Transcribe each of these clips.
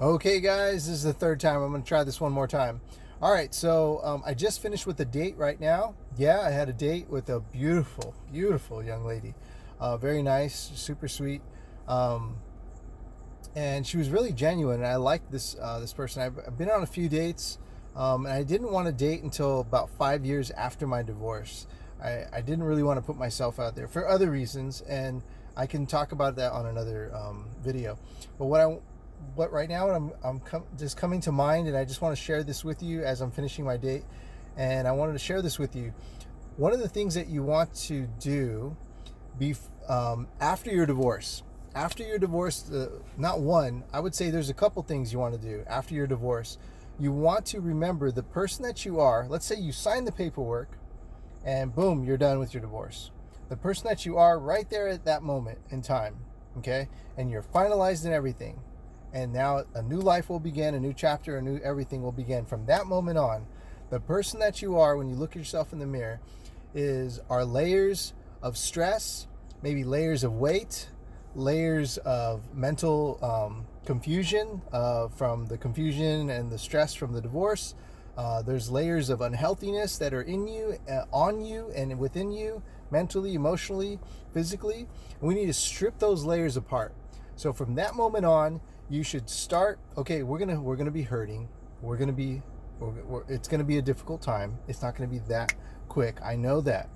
Okay, guys, this is the third time. I'm going to try this one more time. All right, so I just finished with a date right now. Yeah, I had a date with a beautiful, beautiful young lady. Very nice, super sweet. Um, and she was really genuine. And I liked this person. I've been on a few dates, and I didn't want to date until about 5 years after my divorce. I didn't really want to put myself out there for other reasons, and I can talk about that on another video. But what right now just coming to mind, and I just want to share this with you as I'm finishing my date, and I wanted to share this with you. One of the things that you want to do after your divorce. After your divorce, not one, I would say there's a couple things you want to do after your divorce. You want to remember the person that you are. Let's say you sign the paperwork and boom, you're done with your divorce. The person that you are right there at that moment in time, okay? And you're finalized in everything. And now a new life will begin, a new chapter, a new everything will begin. From that moment on, the person that you are when you look at yourself in the mirror are layers of stress, maybe layers of weight, layers of mental confusion from the confusion and the stress from the divorce. There's layers of unhealthiness that are in you, on you, and within you, mentally, emotionally, physically. And we need to strip those layers apart. So from that moment on, you should start. Okay, we're gonna be hurting. It's gonna be a difficult time. It's not gonna be that quick. I know that.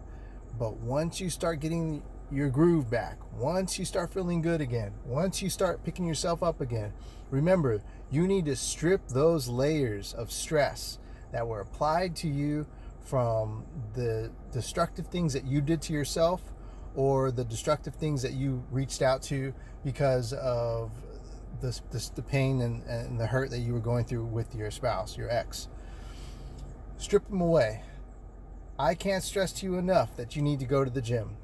But once you start getting your groove back, once you start feeling good again, once you start picking yourself up again, remember, you need to strip those layers of stress that were applied to you from the destructive things that you did to yourself, or the destructive things that you reached out to because of the pain and the hurt that you were going through with your spouse, your ex. Strip them away. I can't stress to you enough that you need to go to the gym.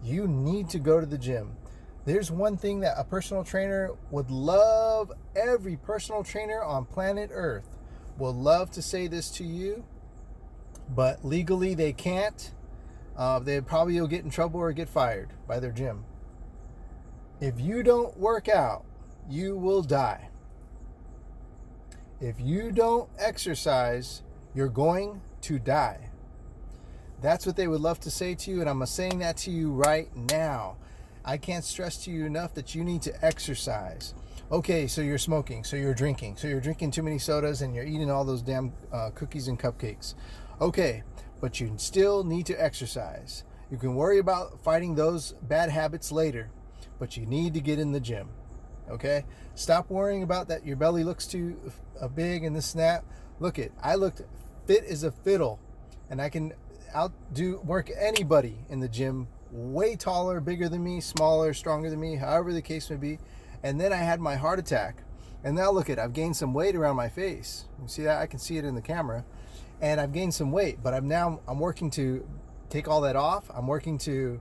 You need to go to the gym. There's one thing that a personal trainer would love, every personal trainer on planet Earth will love to say this to you, but legally they can't. They probably will get in trouble or get fired by their gym. If you don't work out, you will die. If you don't exercise, you're going to die. That's what they would love to say to you, and I'm saying that to you right now. I can't stress to you enough that you need to exercise. Okay, so you're smoking, so you're drinking too many sodas, and you're eating all those damn cookies and cupcakes. Okay, but you still need to exercise. You can worry about fighting those bad habits later, but you need to get in the gym. Okay, stop worrying about that your belly looks too big and this and that. I looked fit as a fiddle, and I can work anybody in the gym, way taller, bigger than me, smaller, stronger than me, however the case may be. And then I had my heart attack, and now I've gained some weight around my face. You see that? I can see it in the camera, and I've gained some weight, but I'm working to take all that off. I'm working to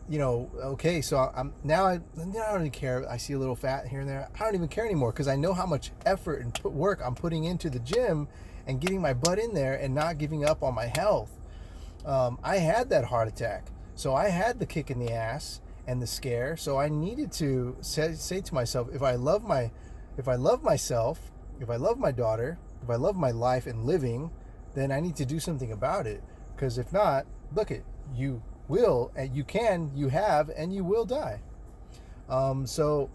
okay, so I don't even care. I see a little fat here and there. I don't even care anymore, because I know how much effort and work I'm putting into the gym and getting my butt in there and not giving up on my health. I had that heart attack, so I had the kick in the ass and the scare. So I needed to say to myself, if I love myself, if I love my daughter, if I love my life and living, then I need to do something about it. Because if not, you will, and you have, and you will die. So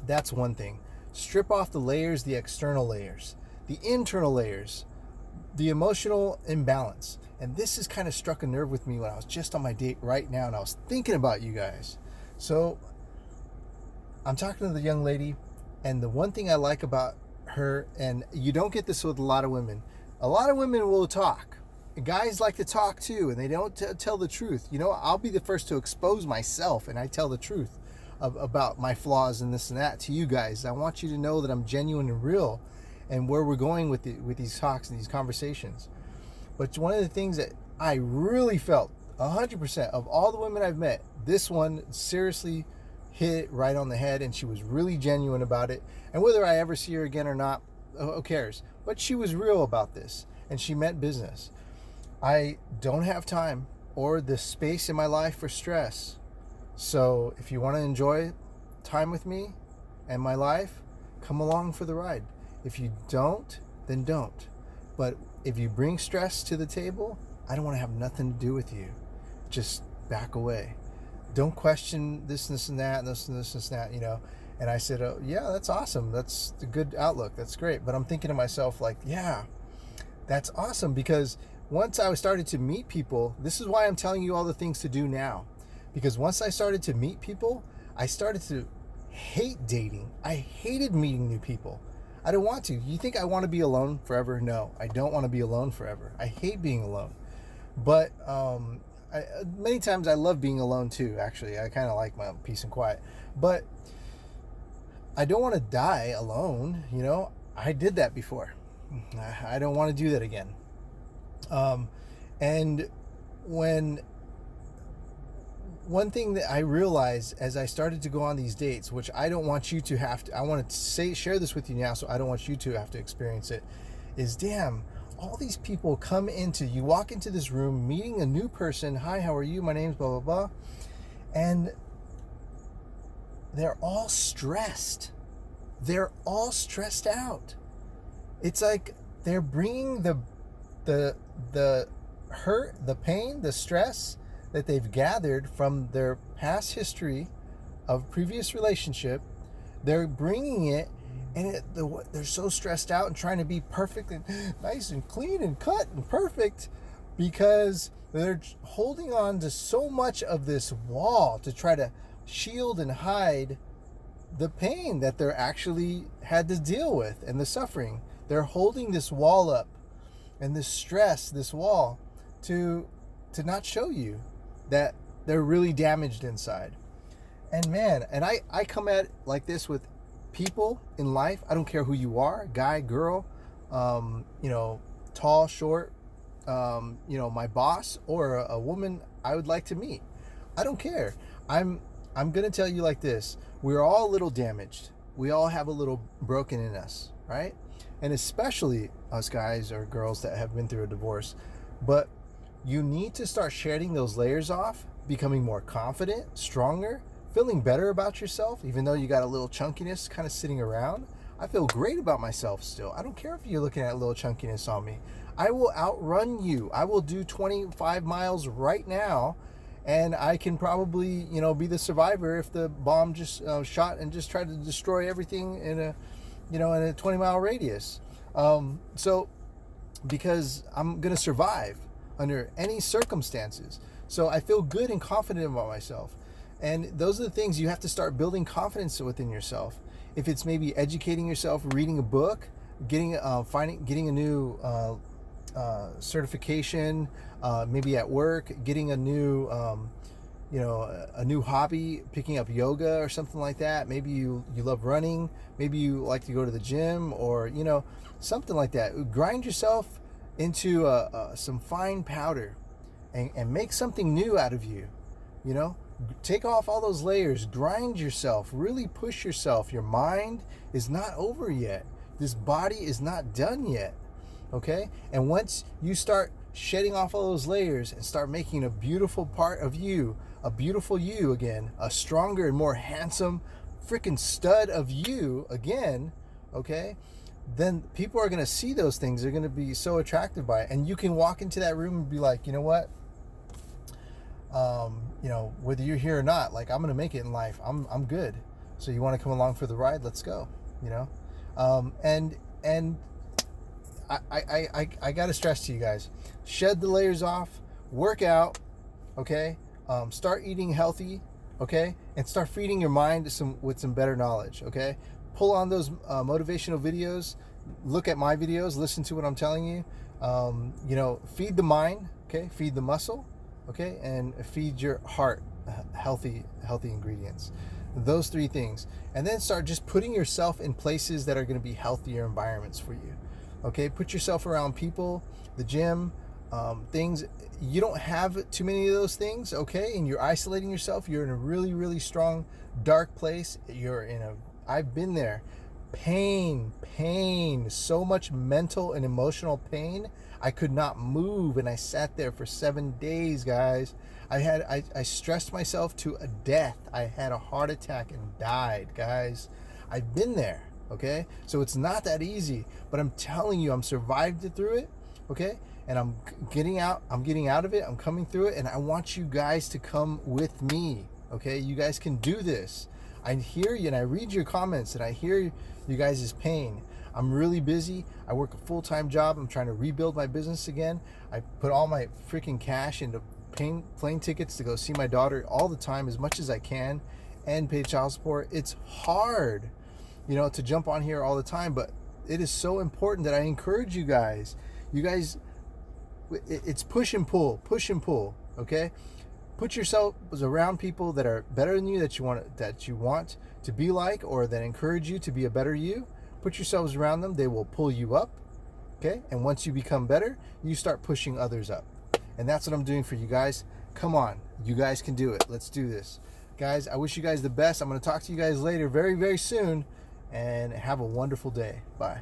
that's one thing. Strip off the layers, the external layers, the internal layers, the emotional imbalance. And this has kind of struck a nerve with me when I was just on my date right now, and I was thinking about you guys. So I'm talking to the young lady, and the one thing I like about her, and you don't get this with a lot of women will talk. Guys like to talk too, and they don't tell the truth. I'll be the first to expose myself, and I tell the truth about my flaws and this and that to you guys. I want you to know that I'm genuine and real, and where we're going with these talks and these conversations. But one of the things that I really felt 100% of all the women I've met, this one seriously hit it right on the head, and she was really genuine about it. And whether I ever see her again or not, who cares? But she was real about this, and she meant business. I don't have time or the space in my life for stress. So if you want to enjoy time with me and my life, come along for the ride. If you don't, then don't. But if you bring stress to the table, I don't want to have nothing to do with you. Just back away. Don't question this and that, and this and that, And I said, oh, yeah, that's awesome. That's a good outlook. That's great. But I'm thinking to myself, like, yeah, that's awesome. Because once I started to meet people, this is why I'm telling you all the things to do now. Because once I started to meet people, I started to hate dating. I hated meeting new people. I don't want to. You think I want to be alone forever? No, I don't want to be alone forever. I hate being alone. But many times I love being alone too, actually. I kind of like my peace and quiet. But I don't want to die alone, I did that before. I don't want to do that again. And one thing that I realized as I started to go on these dates, which I don't want you to have to, I want to share this with you now, so I don't want you to have to experience it, is damn, all these people you walk into this room, meeting a new person. Hi, how are you? My name's blah, blah, blah. And they're all stressed. They're all stressed out. It's like they're bringing the hurt, the pain, the stress that they've gathered from their past history of previous relationship. They're bringing it, and they're so stressed out and trying to be perfect and nice and clean and cut and perfect, because they're holding on to so much of this wall to try to shield and hide the pain that they're actually had to deal with and the suffering. They're holding this wall up, and this stress, this wall, to not show you that they're really damaged inside. And man, and I come at it like this with people in life. I don't care who you are, guy, girl, tall, short, my boss, or a woman I would like to meet. I don't care. I'm gonna tell you like this: we're all a little damaged. We all have a little broken in us, right? And especially us guys or girls that have been through a divorce. But you need to start shedding those layers off, becoming more confident, stronger, feeling better about yourself, even though you got a little chunkiness kind of sitting around. I feel great about myself still. I don't care if you're looking at a little chunkiness on me. I will outrun you. I will do 25 miles right now, and I can probably, be the survivor if the bomb just shot and just tried to destroy everything in a 20-mile radius. So because I'm going to survive under any circumstances. So I feel good and confident about myself. And those are the things you have to start building confidence within yourself. If it's maybe educating yourself, reading a book, getting a new certification, maybe at work, getting a new hobby, picking up yoga or something like that. Maybe you love running. Maybe you like to go to the gym, or something like that. Grind yourself into some fine powder, and make something new out of you. Take off all those layers, grind yourself, really push yourself. Your mind is not over yet. This body is not done yet. Okay? And once you start shedding off all those layers and start making a beautiful part of you, a beautiful you again, a stronger and more handsome freaking stud of you again, okay? Then people are going to see those things. They're going to be so attracted by it. And you can walk into that room and be like, you know what? Whether you're here or not, like, I'm going to make it in life. I'm good. So you want to come along for the ride? Let's go, and I got to stress to you guys, shed the layers off, work out, okay? Start eating healthy, okay? And start feeding your mind with some better knowledge, okay? Pull on those motivational videos, look at my videos, listen to what I'm telling you. Feed the mind, okay? Feed the muscle, okay? And feed your heart healthy ingredients. Those three things. And then start just putting yourself in places that are going to be healthier environments for you. Okay, put yourself around people, the gym, things. You don't have too many of those things, okay? And you're isolating yourself. You're in a really, really strong, dark place. I've been there. Pain, so much mental and emotional pain. I could not move, and I sat there for 7 days, guys. I stressed myself to a death. I had a heart attack and died, guys. I've been there. okay? So it's not that easy, but I'm telling you, I'm survived it through it, okay? And I'm getting out of it, I'm coming through it, and I want you guys to come with me, okay? You guys can do this. I hear you, and I read your comments, and I hear you guys' pain. I'm really busy. I work a full-time job. I'm trying to rebuild my business again. I put all my freaking cash into plane tickets to go see my daughter all the time, as much as I can, and pay child support. It's hard, to jump on here all the time, but it is so important that I encourage you guys. You guys, it's push and pull, okay? Put yourselves around people that are better than you, that you want to be like, or that encourage you to be a better you. Put yourselves around them. They will pull you up, okay? And once you become better, you start pushing others up. And that's what I'm doing for you guys. Come on, you guys can do it. Let's do this. Guys, I wish you guys the best. I'm going to talk to you guys later very, very soon, and have a wonderful day. Bye.